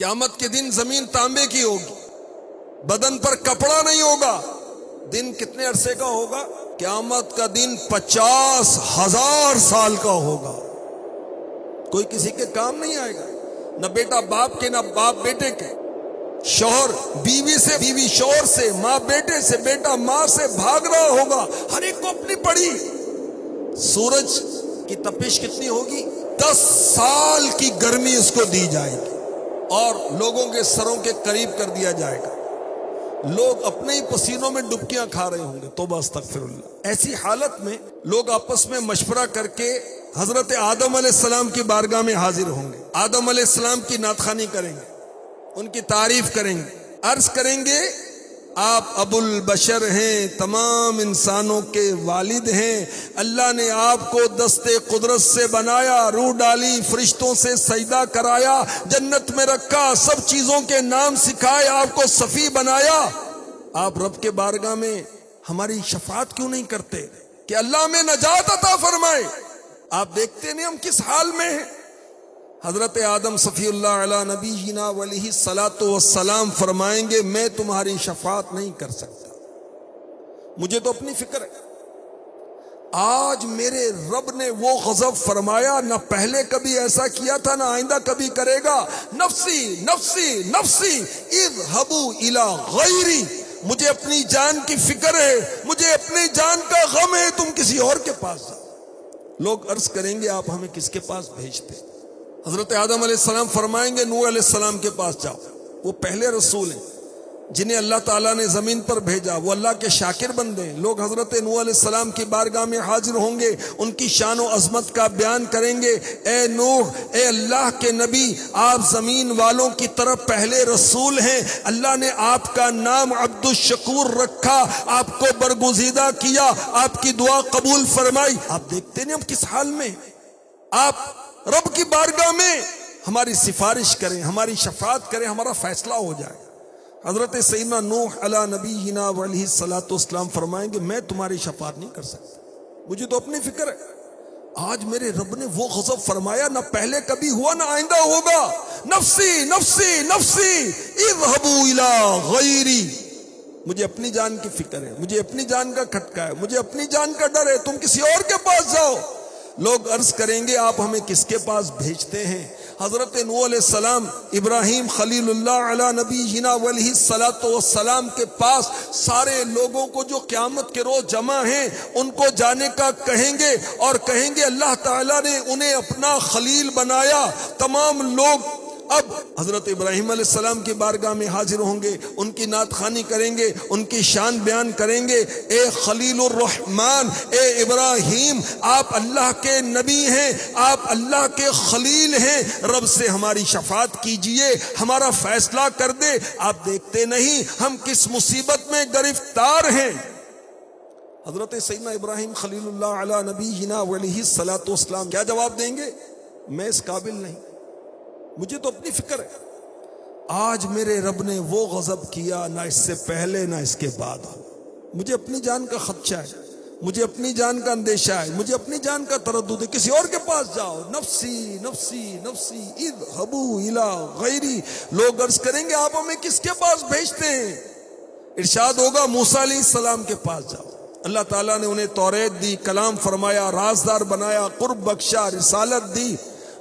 قیامت کے دن زمین تانبے کی ہوگی، بدن پر کپڑا نہیں ہوگا۔ دن کتنے عرصے کا ہوگا؟ قیامت کا دن 50,000 سال کا ہوگا۔ کوئی کسی کے کام نہیں آئے گا، نہ بیٹا باپ کے، نہ باپ بیٹے کے، شوہر بیوی سے، بیوی شوہر سے، ماں بیٹے سے، بیٹا ماں سے بھاگ رہا ہوگا، ہر ایک کو اپنی پڑی۔ سورج کی تپش کتنی ہوگی؟ 10 سال کی گرمی اس کو دی جائے گی اور لوگوں کے سروں کے قریب کر دیا جائے گا۔ لوگ اپنے ہی پسینوں میں ڈبکیاں کھا رہے ہوں گے، توبہ استغفر اللہ۔ ایسی حالت میں لوگ آپس میں مشورہ کر کے حضرت آدم علیہ السلام کی بارگاہ میں حاضر ہوں گے، آدم علیہ السلام کی نعت خوانی کریں گے، ان کی تعریف کریں گے، عرض کریں گے آپ ابو البشر ہیں، تمام انسانوں کے والد ہیں، اللہ نے آپ کو دست قدرت سے بنایا، روح ڈالی، فرشتوں سے سجدہ کرایا، جنت میں رکھا، سب چیزوں کے نام سکھائے، آپ کو صفی بنایا۔ آپ رب کے بارگاہ میں ہماری شفاعت کیوں نہیں کرتے کہ اللہ ہمیں نجات عطا فرمائے؟ آپ دیکھتے نہیں ہم کس حال میں ہیں۔ حضرت آدم صفی اللہ علیہ نبینا علیہ الصلاۃ والسلام فرمائیں گے میں تمہاری شفاعت نہیں کر سکتا، مجھے تو اپنی فکر ہے۔ آج میرے رب نے وہ غضب فرمایا، نہ پہلے کبھی ایسا کیا تھا، نہ آئندہ کبھی کرے گا۔ نفسی نفسی نفسی اذهبوا الی غیری، مجھے اپنی جان کی فکر ہے، مجھے اپنی جان کا غم ہے، تم کسی اور کے پاس جاؤ۔ لوگ عرض کریں گے آپ ہمیں کس کے پاس بھیجتے؟ حضرت آدم علیہ السلام فرمائیں گے نوح علیہ السلام کے پاس جاؤ، وہ پہلے رسول ہیں جنہیں اللہ تعالیٰ نے زمین پر بھیجا، وہ اللہ کے شاکر بندے ہیں۔ لوگ حضرت نوح علیہ السلام کی بارگاہ میں حاضر ہوں گے، ان کی شان و عظمت کا بیان کریں گے۔ اے نوح، اے اللہ کے نبی، آپ زمین والوں کی طرف پہلے رسول ہیں، اللہ نے آپ کا نام عبد الشکور رکھا، آپ کو برگزیدہ کیا، آپ کی دعا قبول فرمائی۔ آپ دیکھتے نہیں ہم کس حال میں؟ آپ رب کی بارگاہ میں ہماری سفارش کریں، ہماری شفاعت کریں، ہمارا فیصلہ ہو جائے۔ حضرت سیدنا نوح علیہ نبینا علیہ الصلوۃ والسلام فرمائیں گے میں تمہاری شفاعت نہیں کر سکتا، مجھے تو اپنی فکر ہے۔ آج میرے رب نے وہ غضب فرمایا، نہ پہلے کبھی ہوا نہ آئندہ ہوگا۔ نفسی نفسی نفسی اذهبوا الی غیری، مجھے اپنی جان کی فکر ہے، مجھے اپنی جان کا کھٹکا ہے، مجھے اپنی جان کا ڈر ہے، تم کسی اور کے پاس جاؤ۔ لوگ عرض کریں گے آپ ہمیں کس کے پاس بھیجتے ہیں؟ حضرت نوح علیہ السلام، ابراہیم خلیل اللہ علیہ نبینا علیہ الصلوۃ والسلام کے پاس سارے لوگوں کو جو قیامت کے روز جمع ہیں ان کو جانے کا کہیں گے، اور کہیں گے اللہ تعالیٰ نے انہیں اپنا خلیل بنایا۔ تمام لوگ اب حضرت ابراہیم علیہ السلام کی بارگاہ میں حاضر ہوں گے، ان کی نعت خوانی کریں گے، ان کی شان بیان کریں گے۔ اے خلیل الرحمن، اے ابراہیم، آپ اللہ کے نبی ہیں، آپ اللہ کے خلیل ہیں، رب سے ہماری شفاعت کیجئے، ہمارا فیصلہ کر دے۔ آپ دیکھتے نہیں ہم کس مصیبت میں گرفتار ہیں؟ حضرت سیدنا ابراہیم خلیل اللہ علیہ نبینا علیہ الصلوۃ والسلام کیا جواب دیں گے؟ میں اس قابل نہیں، مجھے تو اپنی فکر ہے۔ آج میرے رب نے وہ غضب کیا، نہ اس سے پہلے نہ اس کے بعد۔ مجھے اپنی جان کا خدشہ ہے، مجھے اپنی جان کا اندیشہ ہے، مجھے اپنی جان کا تردد ہے، کسی اور کے پاس جاؤ۔ نفسی نفسی نفسی اذهبوا الی غیری، لوگ عرض کریں گے آپ ہمیں کس کے پاس بھیجتے ہیں؟ ارشاد ہوگا موسیٰ علیہ السلام کے پاس جاؤ۔ اللہ تعالیٰ نے انہیں توریت دی، کلام فرمایا، رازدار بنایا، قرب بخشا، رسالت دی۔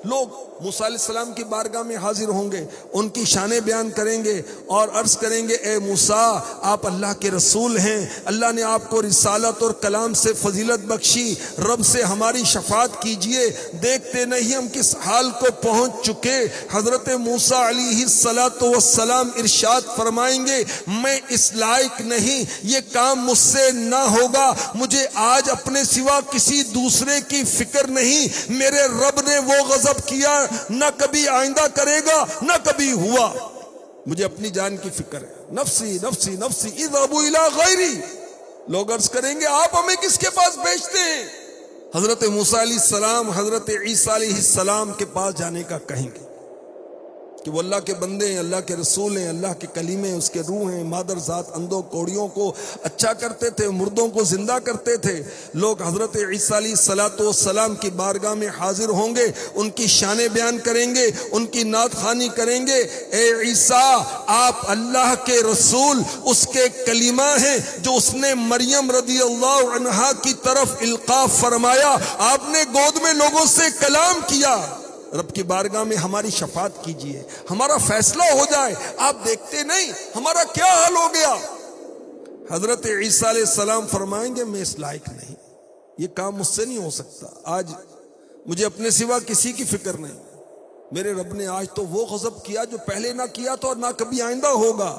لوگ موسیٰ علیہ السلام کی بارگاہ میں حاضر ہوں گے، ان کی شانیں بیان کریں گے اور عرض کریں گے اے موسیٰ، آپ اللہ کے رسول ہیں، اللہ نے آپ کو رسالت اور کلام سے فضیلت بخشی، رب سے ہماری شفاعت کیجئے۔ دیکھتے نہیں ہم کس حال کو پہنچ چکے۔ حضرت موسیٰ علیہ الصلوۃ والسلام ارشاد فرمائیں گے میں اس لائق نہیں، یہ کام مجھ سے نہ ہوگا، مجھے آج اپنے سوا کسی دوسرے کی فکر نہیں۔ میرے رب نے وہ غضب کیا، نہ کبھی آئندہ کرے گا، نہ کبھی ہوا، مجھے اپنی جان کی فکر ہے۔ نفسی نفسی نفسی اذهبوا الی غیری، لوگ عرض کریں گے آپ ہمیں کس کے پاس بھیجتے ہیں؟ حضرت موسیٰ علیہ السلام حضرت عیسیٰ علیہ السلام کے پاس جانے کا کہیں گے کہ وہ اللہ کے بندے ہیں، اللہ کے رسول ہیں، اللہ کے کلیمے ہیں، اس کے روح ہیں، مادر ذات اندھوں کوڑیوں کو اچھا کرتے تھے، مردوں کو زندہ کرتے تھے۔ لوگ حضرت عیسیٰ علیہ السلام کی بارگاہ میں حاضر ہوں گے، ان کی شان بیان کریں گے، ان کی نعت خوانی کریں گے۔ اے عیسیٰ، آپ اللہ کے رسول، اس کے کلیمہ ہیں جو اس نے مریم رضی اللہ عنہا کی طرف القاء فرمایا۔ آپ نے گود میں لوگوں سے کلام کیا۔ رب کی بارگاہ میں ہماری شفاعت کیجئے، ہمارا فیصلہ ہو جائے۔ آپ دیکھتے نہیں ہمارا کیا حال ہو گیا۔ حضرت عیسیٰ علیہ السلام فرمائیں گے میں اس لائق نہیں، یہ کام مجھ سے نہیں ہو سکتا، آج مجھے اپنے سوا کسی کی فکر نہیں۔ میرے رب نے آج تو وہ غضب کیا جو پہلے نہ کیا تو اور نہ کبھی آئندہ ہوگا۔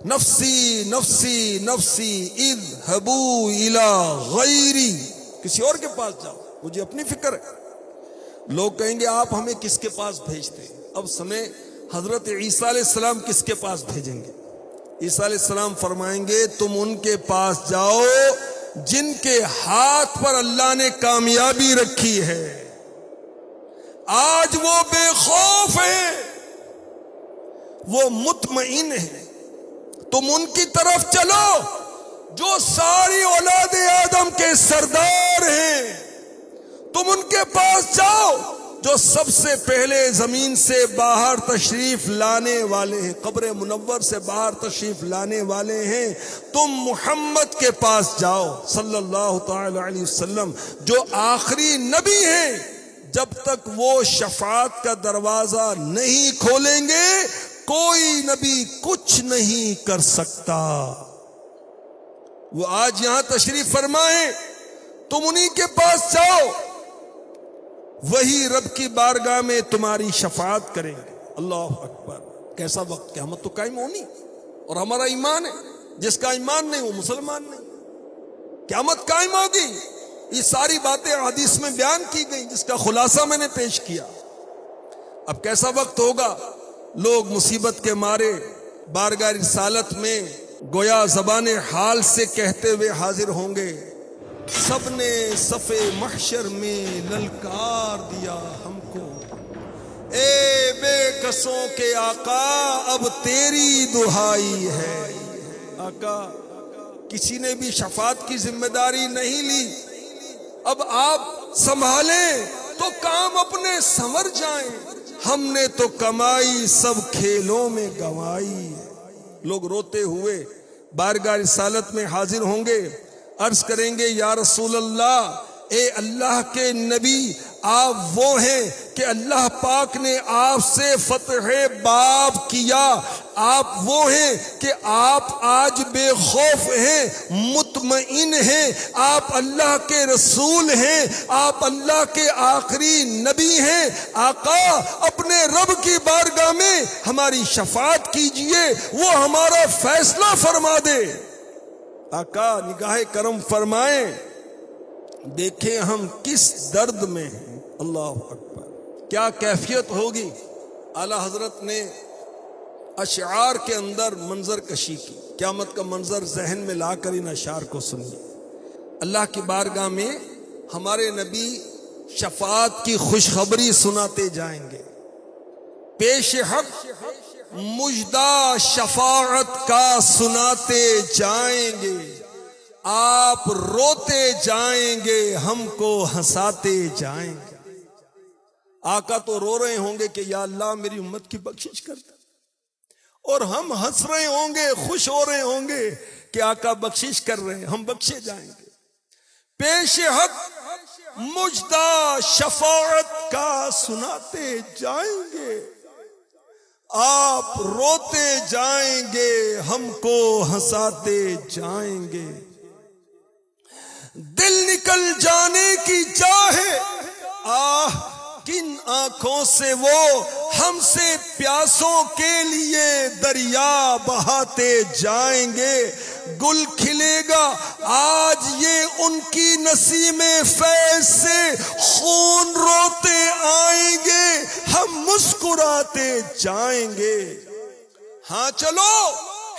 نفسی نفسی نفسی اذهبوا الی غیری، کسی اور کے پاس جاؤ، مجھے اپنی فکر ہے۔ لوگ کہیں گے آپ ہمیں کس کے پاس بھیجتے ہیں؟ اب سمیں حضرت عیسیٰ علیہ السلام کس کے پاس بھیجیں گے؟ عیسیٰ علیہ السلام فرمائیں گے تم ان کے پاس جاؤ جن کے ہاتھ پر اللہ نے کامیابی رکھی ہے، آج وہ بے خوف ہیں، وہ مطمئن ہیں۔ تم ان کی طرف چلو جو ساری اولاد آدم کے سردار ہیں، تم ان کے پاس جاؤ جو سب سے پہلے زمین سے باہر تشریف لانے والے ہیں، قبر منور سے باہر تشریف لانے والے ہیں۔ تم محمد کے پاس جاؤ صلی اللہ تعالی علیہ وسلم، جو آخری نبی ہیں۔ جب تک وہ شفاعت کا دروازہ نہیں کھولیں گے کوئی نبی کچھ نہیں کر سکتا۔ وہ آج یہاں تشریف فرمائیں، تم انہی کے پاس جاؤ، وہی رب کی بارگاہ میں تمہاری شفاعت کریں گے۔ اللہ اکبر، کیسا وقت، قیامت تو قائم ہونی، اور ہمارا ایمان ہے، جس کا ایمان نہیں وہ مسلمان نہیں۔ قیامت قائم ہوگی، یہ ساری باتیں حدیث میں بیان کی گئی جس کا خلاصہ میں نے پیش کیا۔ اب کیسا وقت ہوگا، لوگ مصیبت کے مارے بارگاہ رسالت میں گویا زبان حال سے کہتے ہوئے حاضر ہوں گے، سب نے صف محشر میں للکار دیا ہم کو، اے بے کسوں کے آقا اب تیری دہائی ہے۔ آقا کسی نے بھی شفاعت کی ذمہ داری نہیں لی، اب آپ سنبھالیں تو کام اپنے سنور جائیں، ہم نے تو کمائی سب کھیلوں میں گنوائی۔ لوگ روتے ہوئے بارگاہ رسالت میں حاضر ہوں گے، عرض کریں گے یا رسول اللہ، اے اللہ کے نبی، آپ وہ ہیں کہ اللہ پاک نے آپ سے فتح باب کیا، آپ وہ ہیں کہ آپ آج بے خوف ہیں، مطمئن ہیں، آپ اللہ کے رسول ہیں، آپ اللہ کے آخری نبی ہیں۔ آقا اپنے رب کی بارگاہ میں ہماری شفاعت کیجئے، وہ ہمارا فیصلہ فرما دے۔ آقا نگاہ کرم فرمائیں، دیکھیں ہم کس درد میں ہیں۔ اللہ اکبر، کیا کیفیت ہوگی۔ اعلیٰ حضرت نے اشعار کے اندر منظر کشی کی، قیامت کا منظر ذہن میں لا کر ان اشعار کو سنیے۔ اللہ کی بارگاہ میں ہمارے نبی شفاعت کی خوشخبری سناتے جائیں گے، پیش حق مجدہ شفاعت کا سناتے جائیں گے، آپ روتے جائیں گے ہم کو ہنساتے جائیں گے۔ آقا تو رو رہے ہوں گے کہ یا اللہ میری امت کی بخشش کر دے، اور ہم ہنس رہے ہوں گے، خوش ہو رہے ہوں گے کہ آقا بخشش کر رہے ہیں، ہم بخشے جائیں گے۔ پیش حق مجدہ شفاعت کا سناتے جائیں گے، آپ روتے جائیں گے ہم کو ہنساتے جائیں گے۔ دل نکل جانے کی چاہے آہ کن آنکھوں سے وہ ہم سے پیاسوں کے لیے دریا بہاتے جائیں گے۔ گل کھلے گا آج یہ ان کی نسیم فیض سے، خون روتے آئیں گے ہم مسکراتے جائیں گے۔ ہاں چلو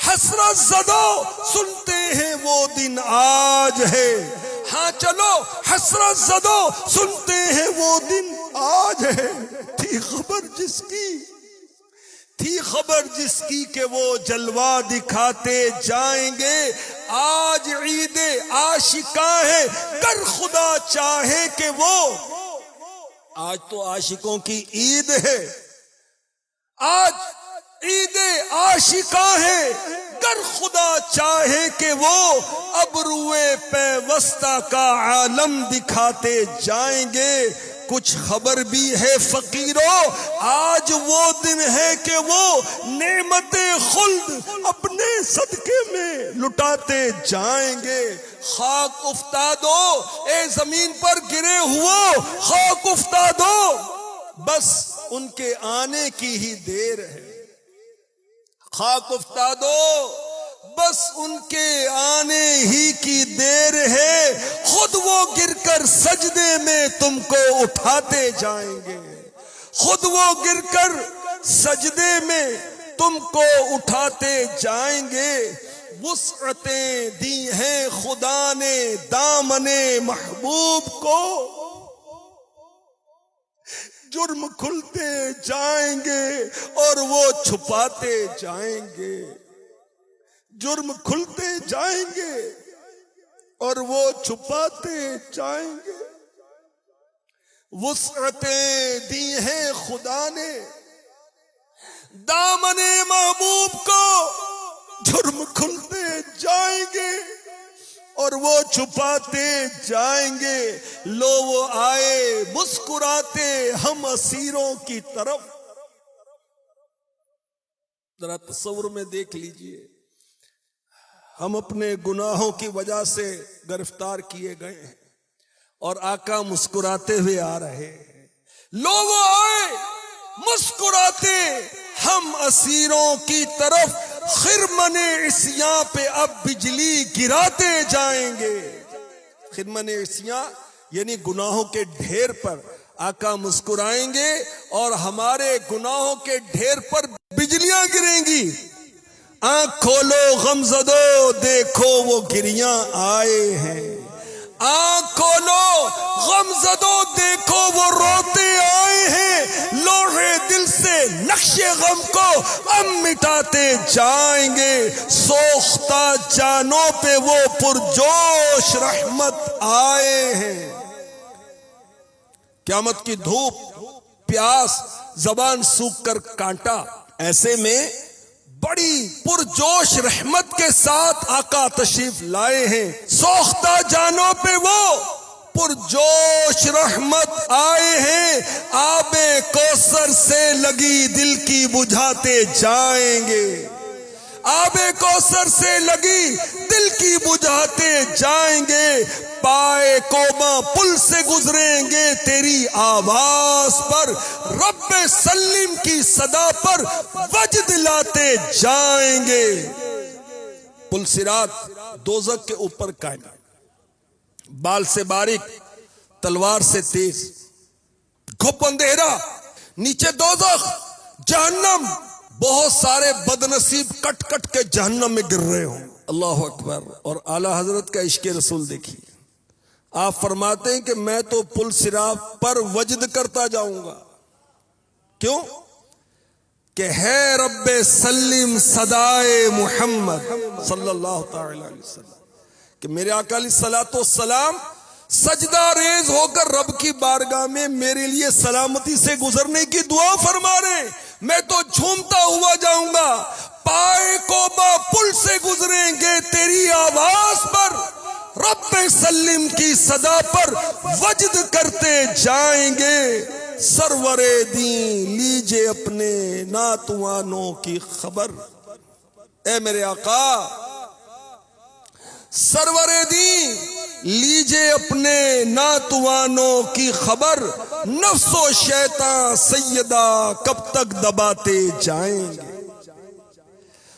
حسرت زدو سنتے ہیں وہ دن آج ہے، ہاں چلو حسرت زدو سنتے ہیں وہ دن آج ہے۔ تھی خبر جس کی تھی خبر جس کی کہ وہ جلوہ دکھاتے جائیں گے. آج عید عاشقاں ہے کر خدا چاہے کہ وہ. آج تو عاشقوں کی عید ہے، آج عید عاشقاں ہے گر خدا چاہے کہ وہ. ابروئے پیوستہ کا عالم دکھاتے جائیں گے. کچھ خبر بھی ہے فقیروں آج وہ دن ہے کہ وہ نعمت خلد اپنے صدقے میں لٹاتے جائیں گے. خاک افتادو اے زمین پر گرے ہو، خاک افتادو بس ان کے آنے کی ہی دیر ہے. خاک افتادو بس ان کے آنے ہی کی دیر ہے. خود وہ گر کر سجدے میں تم کو اٹھاتے جائیں گے. خود وہ گر کر سجدے میں تم کو اٹھاتے جائیں گے. وسعتیں دی ہیں خدا نے دامن محبوب کو. جرم کھلتے جائیں گے اور وہ چھپاتے جائیں گے. جرم کھلتے جائیں گے اور وہ چھپاتے جائیں گے. وسعتیں دی ہیں خدا نے دامن محبوب کو. جرم کھلتے جائیں گے اور وہ چھپاتے جائیں گے. لو وہ آئے مسکراتے ہم اسیروں کی طرف. ذرا تصور میں دیکھ لیجئے، ہم اپنے گناہوں کی وجہ سے گرفتار کیے گئے ہیں اور آقا مسکراتے ہوئے آ رہے ہیں. لو وہ آئے مسکراتے ہم اسیروں کی طرف. خرمن عصیاں پہ اب بجلی گراتے جائیں گے. خرمن عصیاں یعنی گناہوں کے ڈھیر پر آقا مسکرائیں گے اور ہمارے گناہوں کے ڈھیر پر بجلیاں گریں گی. آنکھ کھولو غمزدو دیکھو وہ گریاں آئے ہیں. آنکھ کھولو غمزدو دیکھو وہ روتے آئے ہیں. لوہے دل سے نقش غم کو ہم مٹاتے جائیں گے. سوختہ جانوں پہ وہ پرجوش رحمت آئے ہیں. قیامت کی دھوپ، پیاس، زبان سوکھ کر کانٹا، ایسے میں بڑی پرجوش رحمت کے ساتھ آقا تشریف لائے ہیں. سوختہ جانوں پہ وہ پرجوش رحمت آئے ہیں. آب کوثر سے لگی دل کی بجھاتے جائیں گے. آب کوثر سے لگی دل کی بجھاتے جائیں گے. پائے کوما پل سے گزریں گے تیری آواز پر. رب سلم کی صدا پر وجد لاتے جائیں گے. پل صراط دوزخ کے اوپر قائم، بال سے باریک تلوار سے تیز، گھپ اندھیرا، نیچے دوزخ جہنم. بہت سارے بدنصیب کٹ کٹ کے جہنم میں گر رہے ہوں. اللہ اکبر. اور اعلی حضرت کا عشق رسول دیکھیے، آپ فرماتے ہیں کہ میں تو پل صراط پر وجد کرتا جاؤں گا. کیوں؟ کہ ہے رب سلم صدائے محمد صلی اللہ تعالی علیہ وسلم، کہ میرے آقا علیہ الصلوۃ والسلام سجدہ ریز ہو کر رب کی بارگاہ میں میرے لیے سلامتی سے گزرنے کی دعا فرما رہے ہیں. میں تو جھومتا ہوا جاؤں گا. پائے کوبا پل سے گزریں گے تیری آواز پر. رب سلم کی صدا پر وجد کرتے جائیں گے. سرور دین لیجے اپنے ناتوانوں کی خبر. اے میرے آقا سرور دین لیجے اپنے ناتوانوں کی خبر. نفس و شیطان سیدہ کب تک دباتے جائیں گے.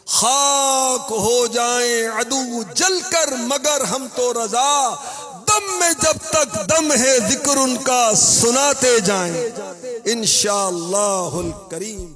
خاک ہو جائیں عدو جل کر مگر ہم تو رضا. دم میں جب تک دم ہے ذکر ان کا سناتے جائیں انشاءاللہ الکریم.